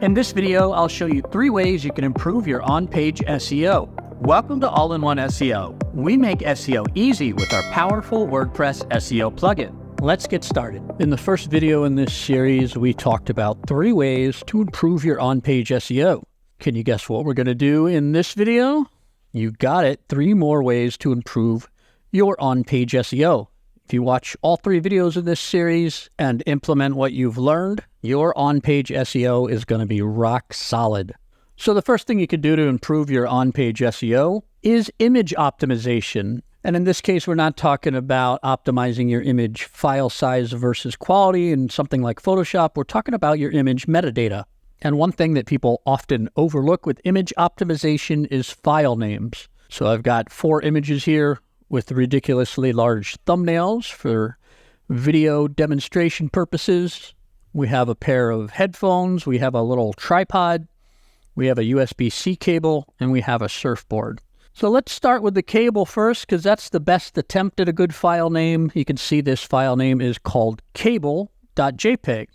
In this video, I'll show you 3 ways you can improve your on-page SEO. Welcome to All-in-One SEO. We make SEO easy with our powerful WordPress SEO plugin. Let's get started. In the first video in this series, we talked about 3 ways to improve your on-page SEO. Can you guess what we're going to do in this video? You got it, 3 more ways to improve your on-page SEO. If you watch all 3 videos in this series and implement what you've learned, your on-page SEO is going to be rock solid. So the first thing you can do to improve your on-page SEO is image optimization. And in this case, we're not talking about optimizing your image file size versus quality in something like Photoshop. We're talking about your image metadata. And one thing that people often overlook with image optimization is file names. So I've got 4 images here with ridiculously large thumbnails for video demonstration purposes. We have a pair of headphones, we have a little tripod, we have a USB-C cable, and we have a surfboard. So let's start with the cable first, because that's the best attempt at a good file name. You can see this file name is called kitten.jpg.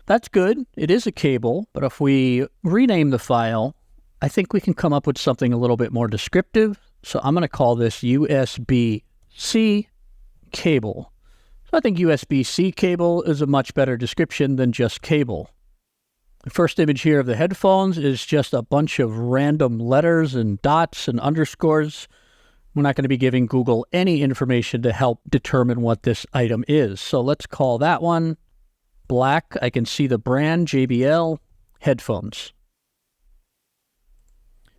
That's good, it is a cable, but if we rename the file, I think we can come up with something a little bit more descriptive. So I'm going to call this USB-C cable. So I think USB-C cable is a much better description than just cable. The first image here of the headphones is just a bunch of random letters and dots and underscores. We're not going to be giving Google any information to help determine what this item is. So let's call that one black. I can see the brand JBL headphones.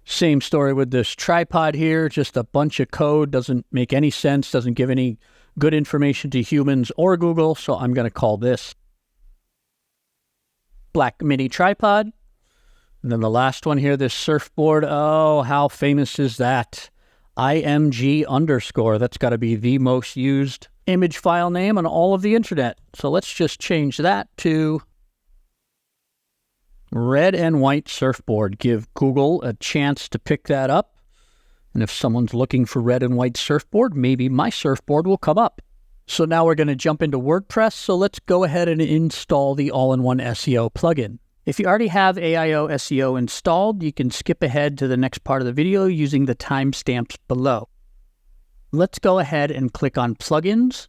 Same story with this tripod here, just a bunch of code, doesn't make any sense, doesn't give any good information to humans or Google, so I'm going to call this black mini tripod. And then the last one here, this surfboard, oh, how famous is that? IMG underscore, that's got to be the most used image file name on all of the internet. So let's just change that to red and white surfboard. Give Google a chance to pick that up. And if someone's looking for red and white surfboard, maybe my surfboard will come up. So now we're going to jump into WordPress. So let's go ahead and install the All-in-One SEO plugin. If you already have AIOSEO installed, you can skip ahead to the next part of the video using the timestamps below. Let's go ahead and click on Plugins,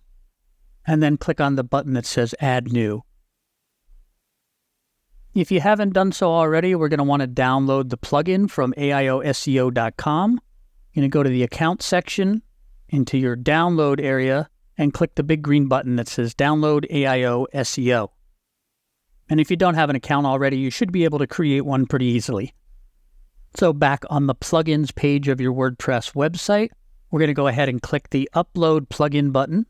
and then click on the button that says Add New. If you haven't done so already, we're going to want to download the plugin from AIOSEO.com. You're going to go to the Account section, into your Download area, and click the big green button that says Download AIOSEO. And if you don't have an account already, you should be able to create one pretty easily. So back on the Plugins page of your WordPress website, we're going to go ahead and click the Upload Plugin button,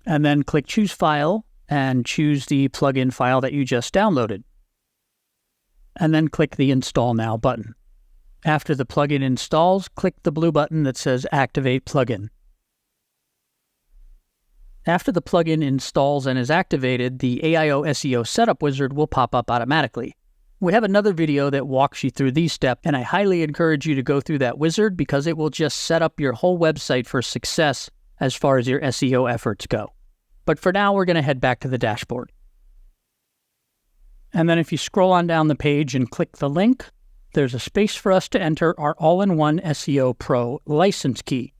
and then click Choose File, and choose the plugin file that you just downloaded. And then click the Install Now button. After the plugin installs, click the blue button that says Activate Plugin. After the plugin installs and is activated, the AIOSEO Setup Wizard will pop up automatically. We have another video that walks you through these steps, and I highly encourage you to go through that wizard because it will just set up your whole website for success as far as your SEO efforts go. But for now, we're going to head back to the dashboard. And then if you scroll on down the page and click the link, there's a space for us to enter our All-in-One SEO Pro license key.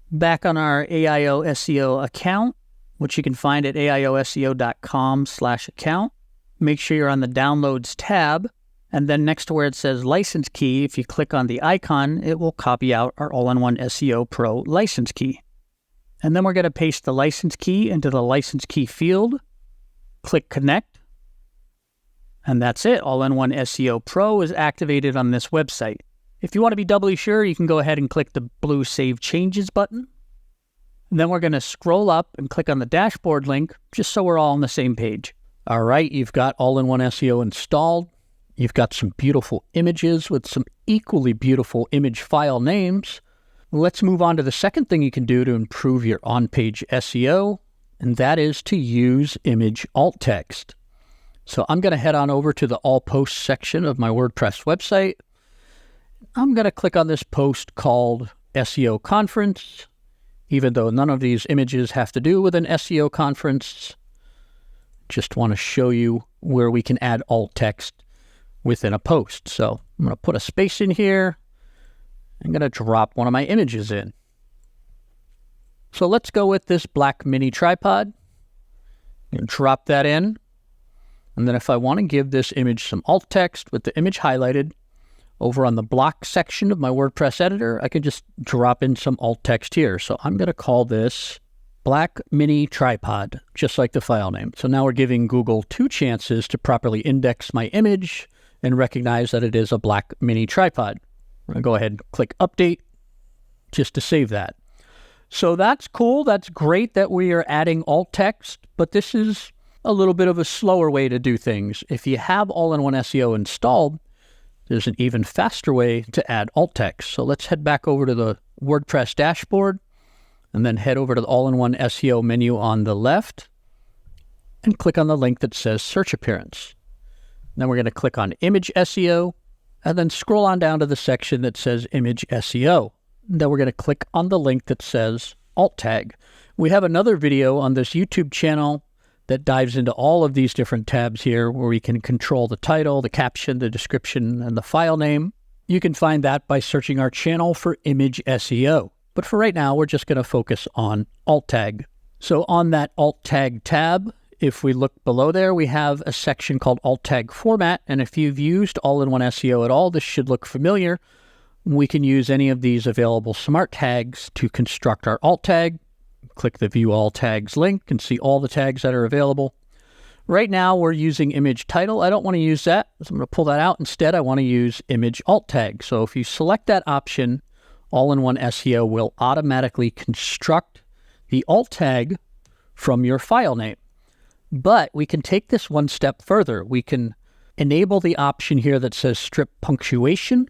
Back on our AIOSEO account, which you can find at AIOSEO.com/account, make sure you're on the Downloads tab, and then next to where it says License Key, if you click on the icon, it will copy out our All-in-One SEO Pro license key. And then we're going to paste the license key into the license key field, click Connect, and that's it. All-in-One SEO Pro is activated on this website. If you want to be doubly sure, you can go ahead and click the blue Save Changes button. And then we're going to scroll up and click on the dashboard link, just so we're all on the same page. All right, you've got All-in-One SEO installed. You've got some beautiful images with some equally beautiful image file names. Let's move on to the second thing you can do to improve your on-page SEO, and that is to use image alt text. So I'm going to head on over to the All Posts section of my WordPress website. I'm going to click on this post called SEO Conference. Even though none of these images have to do with an SEO conference, just want to show you where we can add alt text within a post. So I'm going to put a space in here. I'm going to drop one of my images in. So let's go with this black mini tripod. I'm going to drop that in. And then if I want to give this image some alt text with the image highlighted, over on the block section of my WordPress editor, I can just drop in some alt text here. So I'm going to call this black mini tripod, just like the file name. So now we're giving Google 2 chances to properly index my image and recognize that it is a black mini tripod. I'm going to go ahead and click update just to save that. So that's cool. That's great that we are adding alt text, but this is a little bit of a slower way to do things. If you have All-in-One SEO installed, there's an even faster way to add alt text. So let's head back over to the WordPress dashboard and then head over to the All-in-One SEO menu on the left and click on the link that says search appearance. Then we're going to click on image SEO and then scroll on down to the section that says image SEO. Then we're going to click on the link that says alt tag. We have another video on this YouTube channel that dives into all of these different tabs here where we can control the title, the caption, the description, and the file name. You can find that by searching our channel for image SEO. But for right now, we're just going to focus on alt tag. So on that alt tag tab, if we look below there, we have a section called alt tag format. And if you've used All-in-One SEO at all, this should look familiar. We can use any of these available smart tags to construct our alt tag. Click the View All Tags link and see all the tags that are available. Right now, we're using image title. I don't want to use that, so I'm going to pull that out. Instead, I want to use image alt tag. So if you select that option, All-in-One SEO will automatically construct the alt tag from your file name. But we can take this one step further. We can enable the option here that says strip punctuation.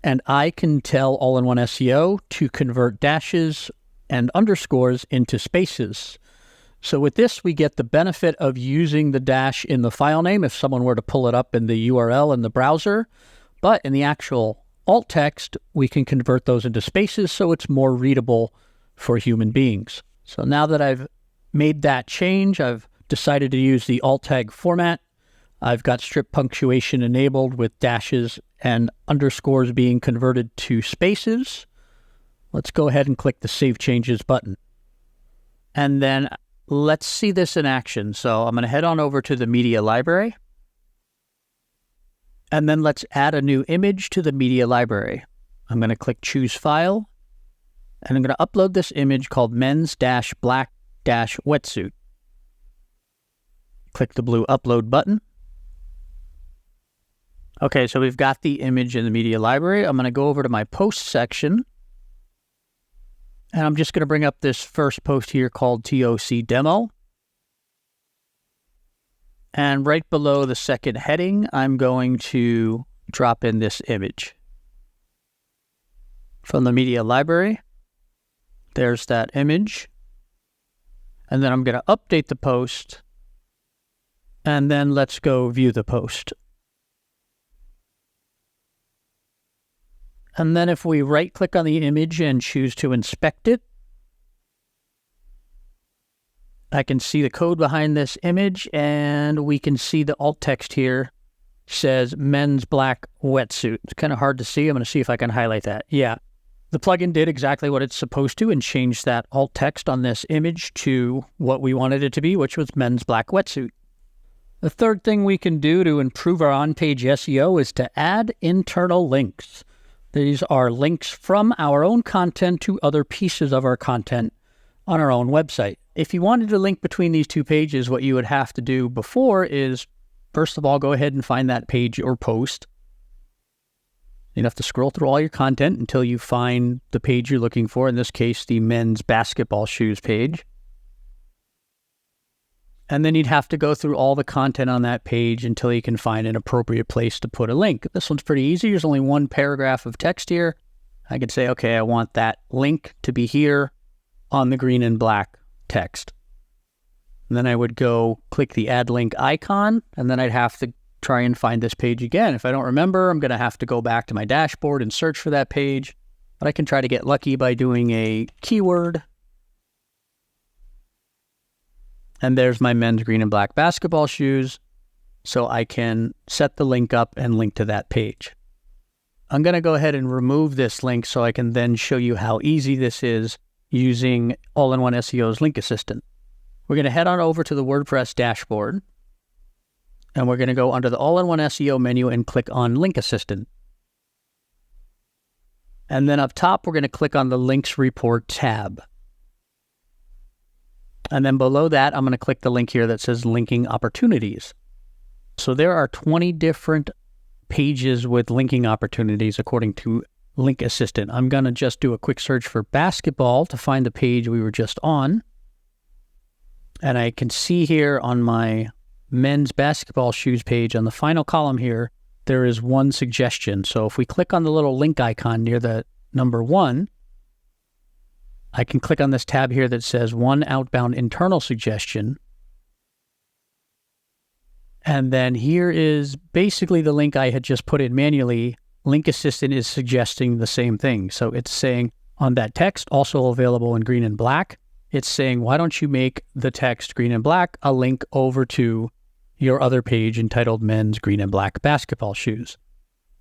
And I can tell All-in-One SEO to convert dashes and underscores into spaces. So with this, we get the benefit of using the dash in the file name if someone were to pull it up in the URL in the browser. But in the actual alt text, we can convert those into spaces so it's more readable for human beings. So now that I've made that change, I've decided to use the alt tag format. I've got strip punctuation enabled with dashes and underscores being converted to spaces. Let's go ahead and click the Save Changes button. And then let's see this in action. So I'm going to head on over to the media library. And then let's add a new image to the media library. I'm going to click Choose File. And I'm going to upload this image called men's-black-wetsuit. Click the blue Upload button. Okay, so we've got the image in the media library. I'm going to go over to my post section. And I'm just going to bring up this first post here called TOC Demo. And right below the second heading, I'm going to drop in this image from the media library. There's that image. And then I'm going to update the post. And then let's go view the post. And then if we right-click on the image and choose to inspect it, I can see the code behind this image, and we can see the alt text here says men's black wetsuit. It's kind of hard to see. I'm going to see if I can highlight that. Yeah, the plugin did exactly what it's supposed to and changed that alt text on this image to what we wanted it to be, which was men's black wetsuit. The third thing we can do to improve our on-page SEO is to add internal links. These are links from our own content to other pieces of our content on our own website. If you wanted to link between these two pages, what you would have to do before is, first of all, go ahead and find that page or post. You'd have to scroll through all your content until you find the page you're looking for, in this case, the men's basketball shoes page. And then you'd have to go through all the content on that page until you can find an appropriate place to put a link. This one's pretty easy. There's only one paragraph of text here. I could say, okay, I want that link to be here on the green and black text. And then I would go click the add link icon, and then I'd have to try and find this page again. If I don't remember, I'm going to have to go back to my dashboard and search for that page. But I can try to get lucky by doing a keyword. And there's my men's green and black basketball shoes. so I can set the link up and link to that page. I'm going to go ahead and remove this link so I can then show you how easy this is using All-in-One SEO's Link Assistant. We're going to head on over to the WordPress dashboard, and we're going to go under the All-in-One SEO menu and click on Link Assistant. And then up top, we're going to click on the Links Report tab. And then below that, I'm going to click the link here that says Linking Opportunities. So there are 20 different pages with linking opportunities according to Link Assistant. I'm going to just do a quick search for basketball to find the page we were just on. And I can see here on my men's basketball shoes page on the final column here, there is one suggestion. So if we click on the little link icon near the number 1, I can click on this tab here that says one outbound internal suggestion. And then here is basically the link I had just put in manually. Link Assistant is suggesting the same thing. So it's saying on that text, also available in green and black, it's saying, why don't you make the text green and black a link over to your other page entitled Men's Green and Black Basketball Shoes.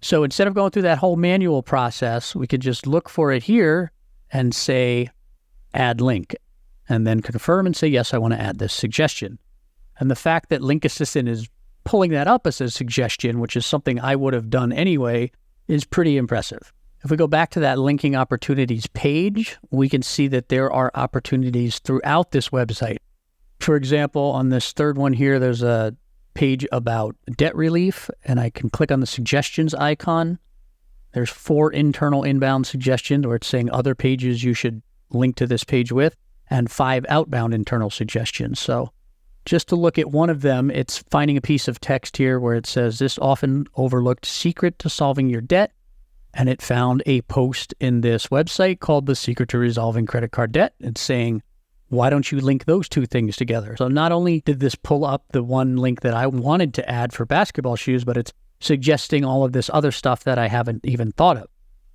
So instead of going through that whole manual process, we could just look for it here and say, add link, and then confirm and say, yes, I want to add this suggestion. And the fact that Link Assistant is pulling that up as a suggestion, which is something I would have done anyway, is pretty impressive. If we go back to that linking opportunities page, we can see that there are opportunities throughout this website. For example, on this third one here, there's a page about debt relief, and I can click on the suggestions icon. There's 4 internal inbound suggestions where it's saying other pages you should link to this page with, and 5 outbound internal suggestions. So just to look at one of them, it's finding a piece of text here where it says this often overlooked secret to solving your debt. And it found a post in this website called The Secret to Resolving Credit Card Debt. It's saying, why don't you link those two things together? So not only did this pull up the one link that I wanted to add for basketball shoes, but it's suggesting all of this other stuff that I haven't even thought of.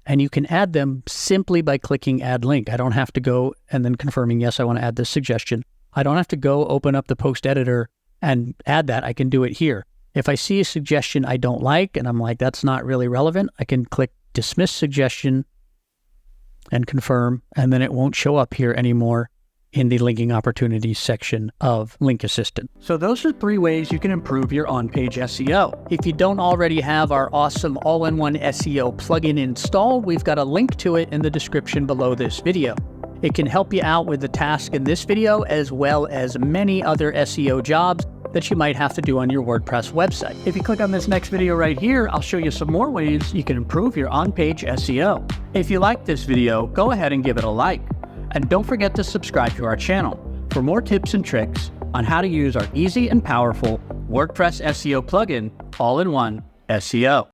And you can add them simply by clicking Add Link. I don't have to go and then confirming, yes, I want to add this suggestion. I don't have to go open up the post editor and add that. I can do it here. If I see a suggestion I don't like, and I'm like, that's not really relevant, I can click Dismiss Suggestion and confirm, and then it won't show up here anymore in the linking opportunities section of Link Assistant. So those are 3 ways you can improve your on-page SEO. If you don't already have our awesome all-in-one SEO plugin installed, we've got a link to it in the description below this video. It can help you out with the task in this video, as well as many other SEO jobs that you might have to do on your WordPress website. If you click on this next video right here, I'll show you some more ways you can improve your on-page SEO. If you like this video, go ahead and give it a like. And don't forget to subscribe to our channel for more tips and tricks on how to use our easy and powerful WordPress SEO plugin, All-in-One SEO.